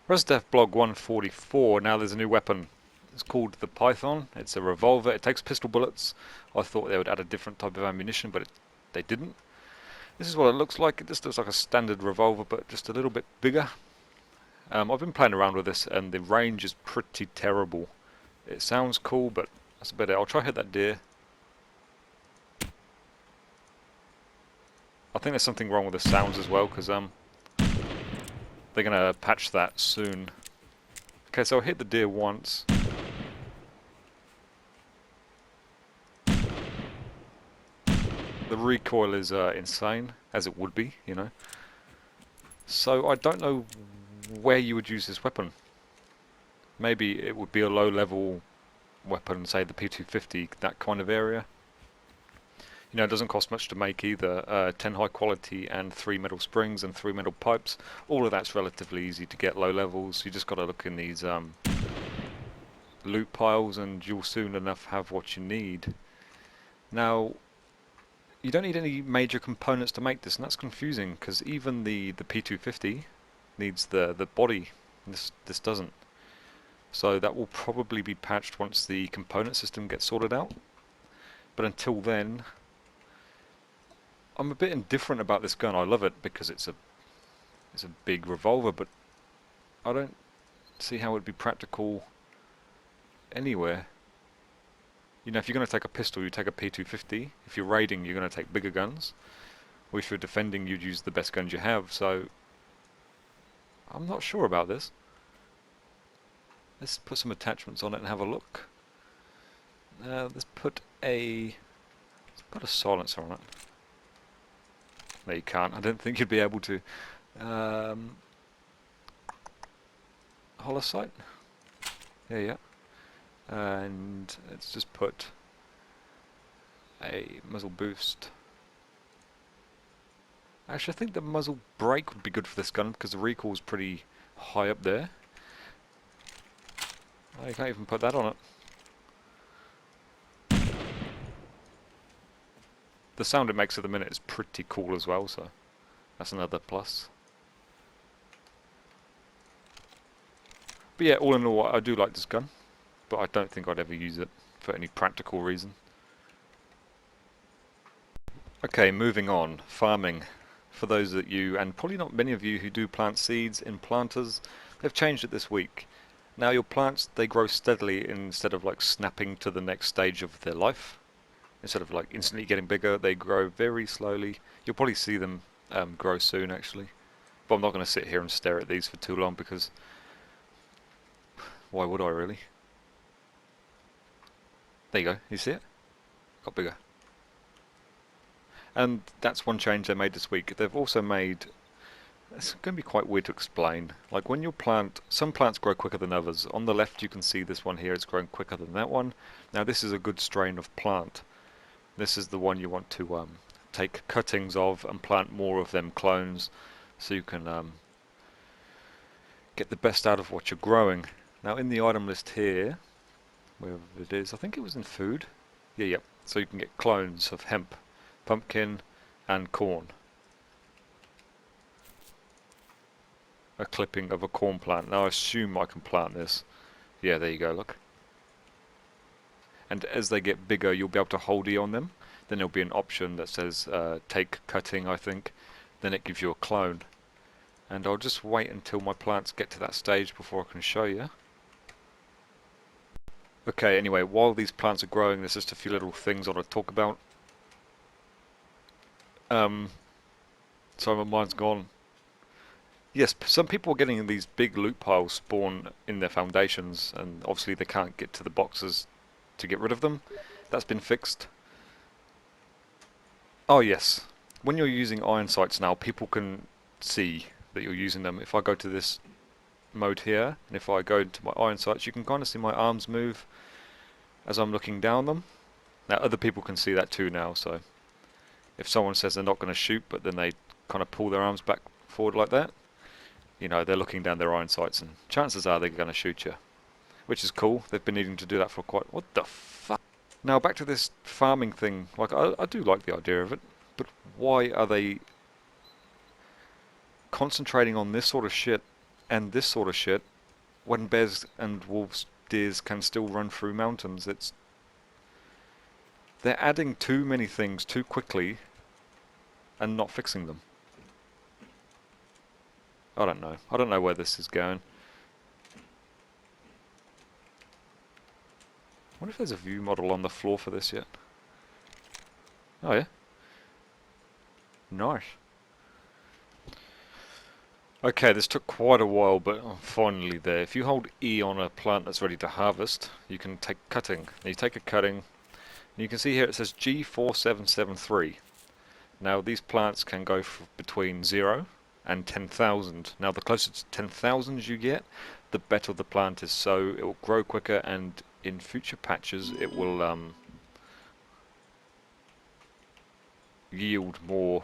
Devblog 144. Now there's a new weapon. It's called the Python. It's a revolver. It takes pistol bullets. I thought they would add a different type of ammunition, but they didn't. This is what it looks like. It just looks like a standard revolver, but just a little bit bigger. I've been playing around with this, and the range is pretty terrible. It sounds cool, but that's about it. I'll try to hit that deer. I think there's something wrong with the sounds as well, because they're gonna patch that soon. Okay, so I'll hit the deer once. The recoil is insane, as it would be, you know. So I don't know where you would use this weapon. Maybe it would be a low-level weapon, say the P250, that kind of area. You know, it doesn't cost much to make either. 10 high quality and 3 metal springs and 3 metal pipes. All of that's relatively easy to get low levels. You just got to look in these loot piles and you'll soon enough have what you need. Now, you don't need any major components to make this, and that's confusing because even the P250 needs the body. This doesn't. So that will probably be patched once the component system gets sorted out. But until then, I'm a bit indifferent about this gun. I love it because it's a big revolver, but I don't see how it would be practical anywhere. You know, if you're going to take a pistol, you take a P250. If you're raiding, you're going to take bigger guns. Or if you're defending, you'd use the best guns you have. So I'm not sure about this. Let's put some attachments on it and have a look. Let's put a silencer on it. No, you can't. I don't think you'd be able to. Hollow sight. Yeah. And let's just put a muzzle boost. Actually, I think the muzzle brake would be good for this gun because the recoil is pretty high up there. Oh, you can't even put that on it. The sound it makes at the minute is pretty cool as well, so that's another plus. But yeah, all in all, I do like this gun, but I don't think I'd ever use it for any practical reason. Okay, moving on. Farming. For those that you, and probably not many of you who do plant seeds in planters, they've changed it this week. Now your plants, they grow steadily instead of like snapping to the next stage of their life. Instead of like instantly getting bigger, they grow very slowly. You'll probably see them grow soon actually. But I'm not going to sit here and stare at these for too long because why would I really? There you go, you see it? Got bigger. And that's one change they made this week. They've also made, it's going to be quite weird to explain. Like when you plant, some plants grow quicker than others. On the left you can see this one here, it's growing quicker than that one. Now this is a good strain of plant. This is the one you want to take cuttings of and plant more of them clones so you can get the best out of what you're growing. Now in the item list here, wherever it is, I think it was in food. Yeah. So you can get clones of hemp, pumpkin and corn. A clipping of a corn plant. Now I assume I can plant this. Yeah, there you go, look. And as they get bigger you'll be able to hold E on them. Then there'll be an option that says take cutting, I think. Then it gives you a clone. And I'll just wait until my plants get to that stage before I can show you. Okay, anyway, while these plants are growing, there's just a few little things I want to talk about. Sorry, my mind's gone. Yes, some people are getting these big loot piles spawn in their foundations, and obviously they can't get to the boxes to get rid of them. That's been fixed. Oh yes, when you're using iron sights now, people can see that you're using them. If I go to this mode here, and if I go into my iron sights, you can kind of see my arms move as I'm looking down them. Now other people can see that too now, so if someone says they're not going to shoot, but then they kind of pull their arms back forward like that, you know, they're looking down their iron sights, and chances are they're going to shoot you. Which is cool. They've been needing to do that for quite... What the fuck? Now back to this farming thing. Like, I do like the idea of it, but why are they concentrating on this sort of shit and this sort of shit, when bears and wolves, deers can still run through mountains. They're adding too many things too quickly and not fixing them. I don't know. I don't know where this is going. I wonder if there's a view model on the floor for this yet. Oh yeah. Nice. Okay, this took quite a while, but I'm finally there. If you hold E on a plant that's ready to harvest, you can take cutting. Now you take a cutting, and you can see here it says G4773. Now these plants can go between 0 and 10,000. Now the closer to 10,000 you get, the better the plant is, so it will grow quicker, and in future patches it will yield more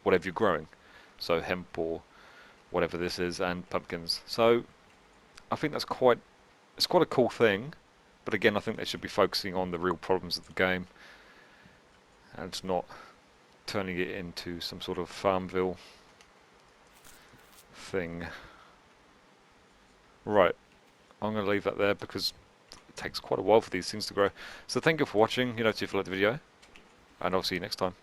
whatever you're growing. So hemp or whatever this is, and pumpkins. So I think it's quite a cool thing, but again I think they should be focusing on the real problems of the game and not turning it into some sort of Farmville thing. Right, I'm going to leave that there because it takes quite a while for these things to grow. So thank you for watching. If you like the video, and I'll see you next time.